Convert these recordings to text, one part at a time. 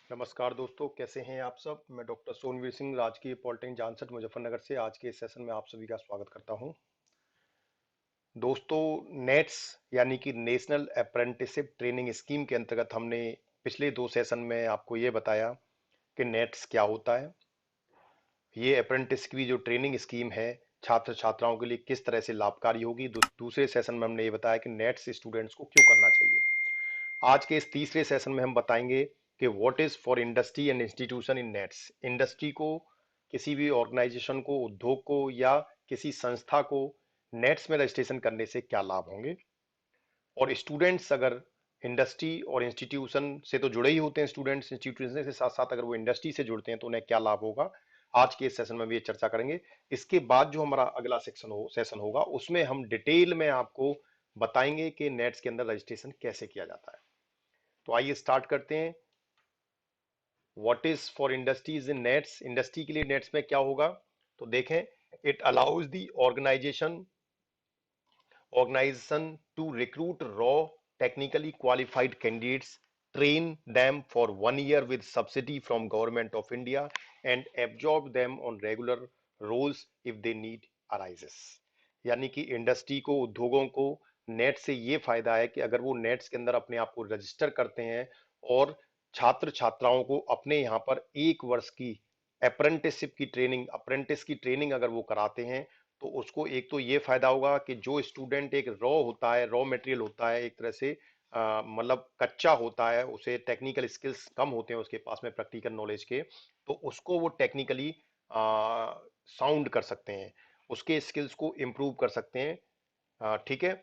नमस्कार दोस्तों, कैसे हैं आप सब। मैं डॉक्टर सोनवीर सिंह, राजकीय पॉलिटेक्निक जानसठ मुजफ्फरनगर से आज के इस सेशन में आप सभी का स्वागत करता हूं। दोस्तों, नेट्स यानी कि नेशनल अप्रेंटिसशिप ट्रेनिंग स्कीम के अंतर्गत हमने पिछले दो सेशन में आपको ये बताया कि नेट्स क्या होता है। ये अप्रेंटिस की जो ट्रेनिंग स्कीम है छात्र छात्राओं के लिए किस तरह से लाभकारी होगी। दूसरे सेशन में हमने ये बताया कि नेट्स स्टूडेंट्स को क्यों करना चाहिए। आज के इस तीसरे सेशन में हम बताएंगे कि what is for industry and institution in nets. Industry को, किसी भी ऑर्गेनाइजेशन को, उद्योग को या किसी संस्था को नेट्स में रजिस्ट्रेशन करने से क्या लाभ होंगे, और स्टूडेंट्स अगर इंडस्ट्री और इंस्टीट्यूशन से तो जुड़े ही होते हैं, स्टूडेंट्स इंस्टीट्यूशन से साथ साथ अगर वो इंडस्ट्री से जुड़ते हैं तो उन्हें क्या लाभ होगा। आज के इस सेशन में भी ये चर्चा करेंगे। इसके बाद जो हमारा अगला सेशन होगा उसमें हम डिटेल में आपको बताएंगे कि नेट्स के अंदर रजिस्ट्रेशन कैसे किया जाता है। तो आइए स्टार्ट करते हैं। What is for industries in nets. Industry के लिए नेट्स में क्या होगा, तो देखें। It allows the organization to recruit raw technically qualified candidates, train them for 1 year with subsidy from government of India and absorb them on regular roles if they need arises। यानी कि industry को, उद्योगों को net से ये फायदा है कि अगर वो नेट्स के अंदर अपने आप को रजिस्टर करते हैं और छात्र छात्राओं को अपने यहाँ पर 1 वर्ष की अप्रेंटिस की ट्रेनिंग अगर वो कराते हैं तो उसको एक तो ये फायदा होगा कि जो स्टूडेंट एक रॉ होता है, रॉ मटेरियल होता है, एक तरह से मतलब कच्चा होता है, उसे टेक्निकल स्किल्स कम होते हैं उसके पास में प्रैक्टिकल नॉलेज के, तो उसको वो टेक्निकली साउंड कर सकते हैं, उसके स्किल्स को इम्प्रूव कर सकते हैं। ठीक है।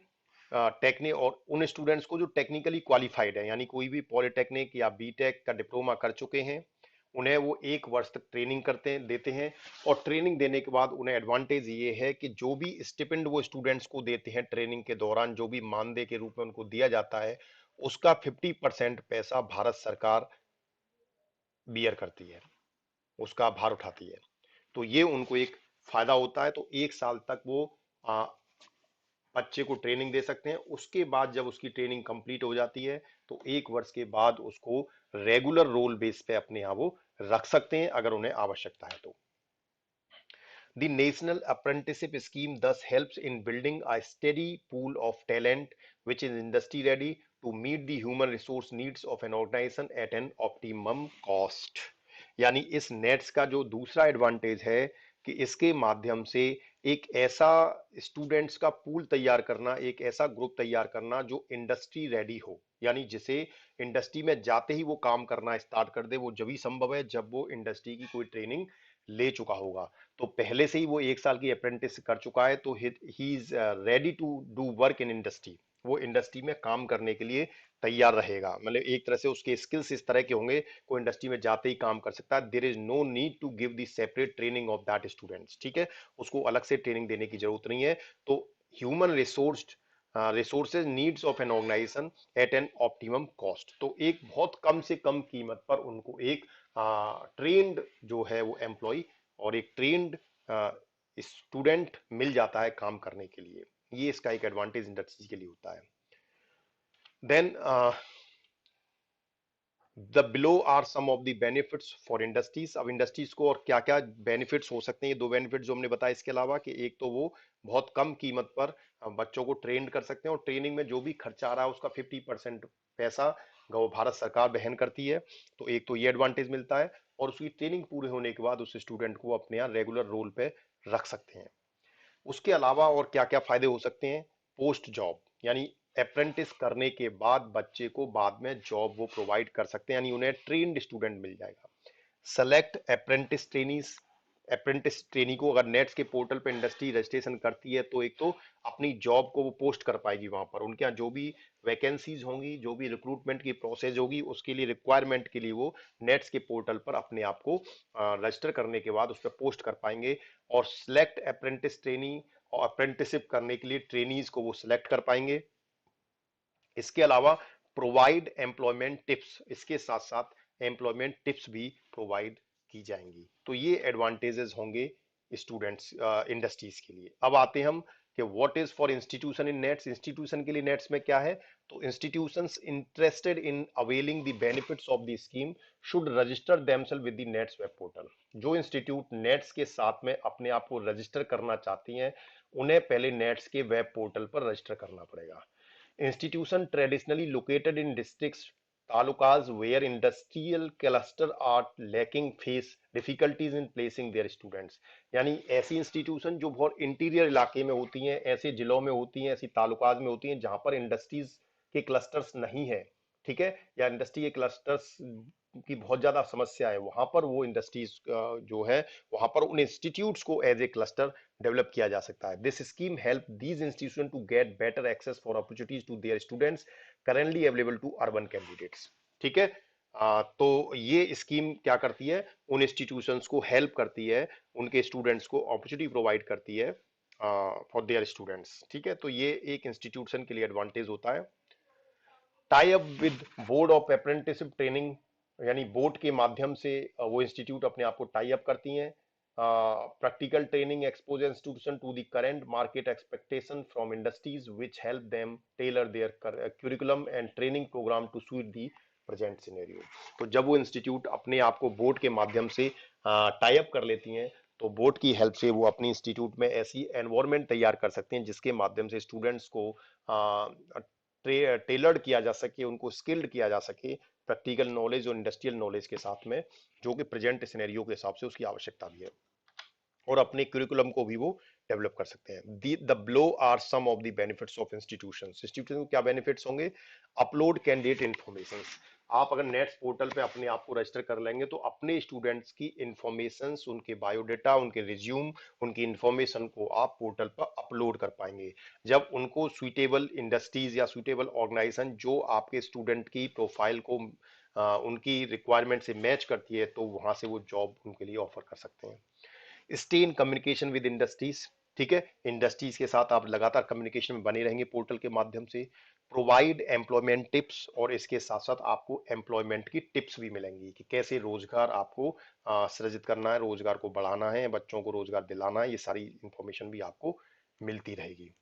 टेक्निक, और उन स्टूडेंट्स को जो टेक्निकली क्वालिफाइड है, यानी कोई भी पॉलिटेक्निक या बीटेक का डिप्लोमा कर चुके हैं, उन्हें वो 1 वर्ष तक ट्रेनिंग देते हैं। और ट्रेनिंग देने के बाद उन्हें एडवांटेज ये है कि जो भी स्टिपेंड वो स्टूडेंट्स को देते हैं ट्रेनिंग के दौरान, जो भी मानदेय के रूप में उनको दिया जाता है, उसका 50% पैसा भारत सरकार बियर करती है, उसका भार उठाती है। तो ये उनको एक फायदा होता है। तो 1 साल तक वो आ, बच्चे को ट्रेनिंग दे सकते हैं। उसके बाद जब उसकी ट्रेनिंग कंप्लीट हो जाती है तो 1 वर्ष के बाद उसको रेगुलर रोल बेस पे अपने यहाँ वो रख सकते हैं अगर उन्हें आवश्यकता है तो। The National Apprenticeship Scheme thus helps in building a steady pool of talent which is industry ready to meet the human resource needs of an organization at an optimum cost। यानी इस नेट्स का जो दूसरा advantage है कि इसके माध्यम से एक ऐसा स्टूडेंट्स का पूल तैयार करना, एक ऐसा ग्रुप तैयार करना जो इंडस्ट्री रेडी हो, यानी जिसे इंडस्ट्री में जाते ही वो काम करना स्टार्ट कर दे। वो जब ही संभव है जब वो इंडस्ट्री की कोई ट्रेनिंग ले चुका होगा। तो पहले से ही वो 1 साल की अप्रेंटिस कर चुका है तो he is ready to do work in industry. वो इंडस्ट्री में काम करने के लिए तैयार रहेगा, मतलब एक तरह से उसके स्किल्स इस तरह के होंगे कोई इंडस्ट्री में जाते ही काम कर सकता है। There is no need to give the separate training of that students. ठीक है, उसको अलग से ट्रेनिंग देने की जरूरत नहीं है। तो human resources needs of an organisation at an optimum cost. तो एक बहुत कम से कम कीमत पर उनको एक ट्रेंड जो है वो एम्प्लॉय और एक ट्रेंड स्टूडेंट मिल जाता है काम करने के लिए। ये इसका एक एडवांटेज इंडस्ट्री के लिए होता है। Then the below are some of the benefits for industries. अब इंडस्ट्रीज को और क्या क्या बेनिफिट्स हो सकते हैं, ये दो बेनिफिट जो हमने बताया इसके अलावा, कि एक तो वो बहुत कम कीमत पर बच्चों को ट्रेंड कर सकते हैं और ट्रेनिंग में जो भी खर्चा आ रहा है उसका 50% पैसा भारत सरकार वहन करती है। तो एक तो ये एडवांटेज मिलता है, और उसकी ट्रेनिंग पूरे होने के बाद उस स्टूडेंट को अपने यहाँ रेगुलर रोल पे रख सकते हैं। उसके अलावा और क्या क्या फायदे हो सकते हैं, पोस्ट जॉब, यानी अप्रेंटिस करने के बाद बच्चे को बाद में जॉब वो प्रोवाइड कर सकते हैं, यानी उन्हें ट्रेन्ड स्टूडेंट मिल जाएगा। सेलेक्ट अप्रेंटिस ट्रेनी को अगर नेट्स के पोर्टल पे इंडस्ट्री रजिस्ट्रेशन करती है तो एक तो अपनी जॉब को वो पोस्ट कर पाएगी वहां पर, उनके यहाँ जो भी वैकेंसीज होंगी, जो भी रिक्रूटमेंट की प्रोसेस होगी, उसके लिए रिक्वायरमेंट के लिए वो नेट्स के पोर्टल पर अपने आप को रजिस्टर करने के बाद उस पर पोस्ट कर पाएंगे। और सिलेक्ट अप्रेंटिस ट्रेनी, और अप्रेंटिसशिप करने के लिए ट्रेनीज को वो सिलेक्ट कर पाएंगे। इसके अलावा प्रोवाइड एम्प्लॉयमेंट टिप्स, इसके साथ साथ एम्प्लॉयमेंट टिप्स भी प्रोवाइड की जाएंगी। तो ये एडवांटेजेस होंगे स्टूडेंट्स इंडस्ट्रीज के लिए। अब आते हैं हम कि what is for institution in NETS, institution के लिए नेट्स में क्या है। तो institutions interested in availing the benefits of the scheme should register themselves with the NETS web portal. जो इंस्टीट्यूट नेट्स के साथ में अपने आप को रजिस्टर करना चाहती हैं, उन्हें पहले नेट्स के वेब पोर्टल पर रजिस्टर करना पड़ेगा। Institution traditionally located in districts, talukas where industrial cluster are lacking face difficulties in placing their students। यानी ऐसी इंस्टीट्यूशन जो बहुत इंटीरियर इलाके में होती हैं, ऐसे जिलों में होती हैं, ऐसी तालुकाज में होती हैं जहां पर इंडस्ट्रीज के क्लस्टर्स नहीं है, ठीक है, या इंडस्ट्री के क्लस्टर्स की बहुत ज्यादा समस्या है, वहां पर वो इंडस्ट्रीज जो है, वहां पर उन इंस्टीट्यूट्स को एज ए क्लस्टर डेवलप किया जा सकता है। This scheme help these institution to get better access for opportunities to their students currently available to urban candidates. ठीक है। तो ये स्कीम क्या करती है, उन इंस्टीट्यूशंस को हेल्प करती है, उनके स्टूडेंट्स को अपॉर्चुनिटी प्रोवाइड करती है फॉर देयर स्टूडेंट्स। ठीक है, तो ये एक इंस्टीट्यूशन के लिए एडवांटेज होता है। Tie up with board of apprenticeship training, यानी बोर्ड के माध्यम से वो इंस्टीट्यूट अपने आप को टाई अप करती हैं। Practical training expose institution to the current market expectation from industries which help them tailor their curriculum and training programme to suit the present scenario. तो जब वो इंस्टीट्यूट अपने आप को बोर्ड के माध्यम से टाई अप कर लेती हैं, तो बोर्ड की हेल्प से वो अपनी इंस्टीट्यूट में ऐसी एनवायरमेंट तैयार कर सकते हैं जिसके माध्यम से स्टूडेंट्स को टेलर्ड किया जा सके, उनको स्किल्ड किया जा सके प्रैक्टिकल नॉलेज और इंडस्ट्रियल नॉलेज के साथ में, जो कि प्रेजेंट सिनेरियो के हिसाब से उसकी आवश्यकता भी है, और अपने करिकुलम को भी वो डेवलप कर सकते हैं। The below are some of the benefits of institutions. Institution को क्या बेनिफिट्स होंगे? Upload candidate information. आप अगर नेट्स पोर्टल पे अपने आप को रजिस्टर कर लेंगे तो अपने स्टूडेंट्स की इंफॉर्मेशन, उनके बायोडाटा, उनके रिज्यूम, उनकी इंफॉर्मेशन को आप पोर्टल पर अपलोड कर पाएंगे। जब उनको सुइटेबल इंडस्ट्रीज या सुइटेबल ऑर्गेनाइजेशन जो आपके स्टूडेंट की प्रोफाइल को उनकी रिक्वायरमेंट से मैच करती है, तो वहां से वो जॉब उनके लिए ऑफर कर सकते हैं। Stay in communication with industries. ठीक है, इंडस्ट्रीज के साथ आप लगातार कम्युनिकेशन में बने रहेंगे पोर्टल के माध्यम से। प्रोवाइड एम्प्लॉयमेंट टिप्स, और इसके साथ साथ आपको एम्प्लॉयमेंट की टिप्स भी मिलेंगी कि कैसे रोजगार आपको सृजित करना है, रोजगार को बढ़ाना है, बच्चों को रोजगार दिलाना है, ये सारी इंफॉर्मेशन भी आपको मिलती रहेगी।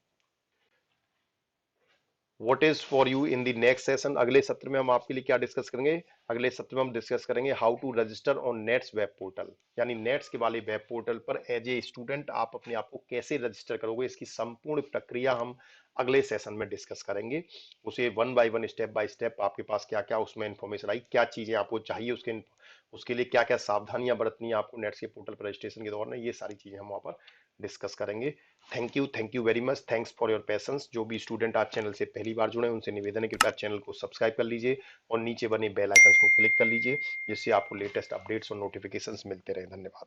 What is for you in the next session. अगले सत्र में हम आपके लिए क्या डिस्कस करेंगे? अगले सत्र में हम डिस्कस करेंगे how to register on NETS web portal, यानी नेट्स के वाले वेब पोर्टल पर एज ए स्टूडेंट आप अपने आप को कैसे रजिस्टर करोगे, इसकी संपूर्ण प्रक्रिया हम अगले सेशन में डिस्कस करेंगे। उसे वन बाय स्टेप आपके पास क्या क्या उसमें इंफॉर्मेशन आई, क्या चीजें आपको चाहिए, उसके लिए क्या क्या सावधानियां बरतनी है आपको नेट्स के पोर्टल पर रजिस्ट्रेशन के दौरान, ये सारी चीजें हम वहां पर डिस्कस करेंगे। Thank you very much, thanks for your patience. जो भी स्टूडेंट आज चैनल से पहली बार जुड़े हैं उनसे निवेदन है कि कृपया चैनल को सब्सक्राइब कर लीजिए और नीचे बने बेल आइकन को क्लिक कर लीजिए, जिससे आपको लेटेस्ट अपडेट्स और नोटिफिकेशंस मिलते रहे। धन्यवाद।